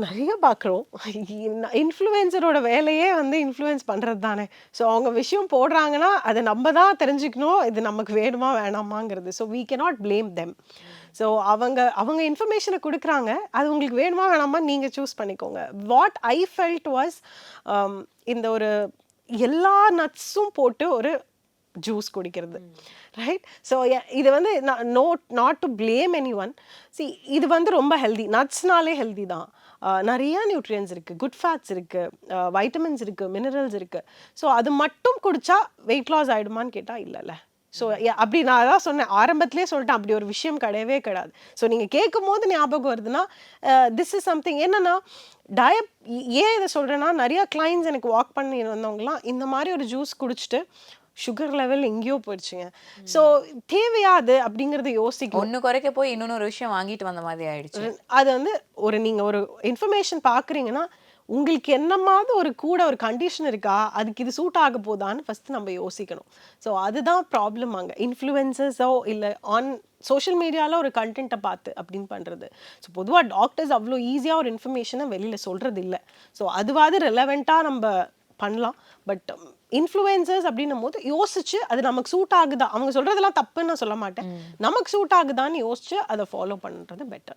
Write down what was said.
நிறைய பார்க்குறோம். இன்ஃப்ளூயன்சரோட வேலையே வந்து இன்ஃப்ளூயன்ஸ் பண்ணுறது தானே. ஸோ அவங்க விஷயம் போடுறாங்கன்னா, அதை நம்ம தான் தெரிஞ்சுக்கணும். இது நமக்கு வேணுமா வேணாமாங்கிறது. So we cannot blame them. So அவங்க அவங்க இன்ஃபர்மேஷனை குடுக்குறாங்க. அது உங்களுக்கு வேணுமா வேணாமான்னு நீங்க சூஸ் பண்ணிக்கோங்க. வாட் ஐ ஃபெல்ட் வாஸ் இந்த ஒரு எல்லா நட்ஸும் போட்டு ஒரு ஜூஸ் குடிக்கிறது. ரைட்? ஸோ இது வந்து நாட் டு பிளேம் எனிஒன். இது வந்து ரொம்ப ஹெல்தி. நட்ஸ்னாலே ஹெல்தி தான். நிறைய நியூட்ரியன்ஸ் இருக்கு, குட் ஃபேட்ஸ் இருக்கு, வைட்டமின்ஸ் இருக்கு, மினரல்ஸ் இருக்கு. ஸோ அது மட்டும் குடிச்சா வெயிட் லாஸ் ஆயிடுமான்னு கேட்டா இல்லைல்ல. ஸோ அப்படி நான் அதான் சொன்னேன், ஆரம்பத்திலே சொல்லிட்டேன், அப்படி ஒரு விஷயம் கிடையவே கிடையாது. ஸோ நீங்க கேட்கும் போது ஞாபகம் வருதுன்னா, திஸ் இஸ் சம்திங். என்னன்னா டயப் ஏன் இதை சொல்றேன்னா, நிறைய கிளைண்ட்ஸ் எனக்கு வாக் பண்ணி வந்தவங்கலாம் இந்த மாதிரி ஒரு ஜூஸ் குடிச்சிட்டு சுகர் லெவல் எங்கேயோ போயிடுச்சுங்க. ஸோ தேவையா அது அப்படிங்கறத யோசிக்கணும். ஒண்ணு குறைக்க போய் இன்னொரு விஷயம் வாங்கிட்டு வந்த மாதிரி ஆயிடுச்சு. அது வந்து நீங்க ஒரு இன்ஃபர்மேஷன் பார்க்குறீங்கன்னா, உங்களுக்கு என்னமாவது ஒரு கண்டிஷன் இருக்கா? அதுக்கு இது சூட் ஆக போதான்னு ஃபர்ஸ்ட் நம்ம யோசிக்கணும். ஸோ அதுதான் ப்ராப்ளம் அங்க. இன்ஃப்ளூயன்சஸோ இல்ல ஆன் சோஷியல் மீடியால ஒரு கண்டென்ட்ட பார்த்து அப்படின்னு பண்றது. ஸோ பொதுவா டாக்டர்ஸ் அவ்வளோ ஈஸியா ஒரு இன்ஃபர்மேஷனை வெளியில சொல்றது இல்ல. ஸோ அதுவாது ரெலவெண்டா நம்ம பண்ணலாம். பட் இன்ஃப்ளூயன்சர்ஸ் அப்படின்னும் போது யோசிச்சு அது நமக்கு சூட் ஆகுதா, அவங்க சொல்றதெல்லாம் தப்புன்னு நான் சொல்ல மாட்டேன். நமக்கு சூட் ஆகுதான்னு யோசிச்சு அதை ஃபாலோ பண்றது பெட்டர்.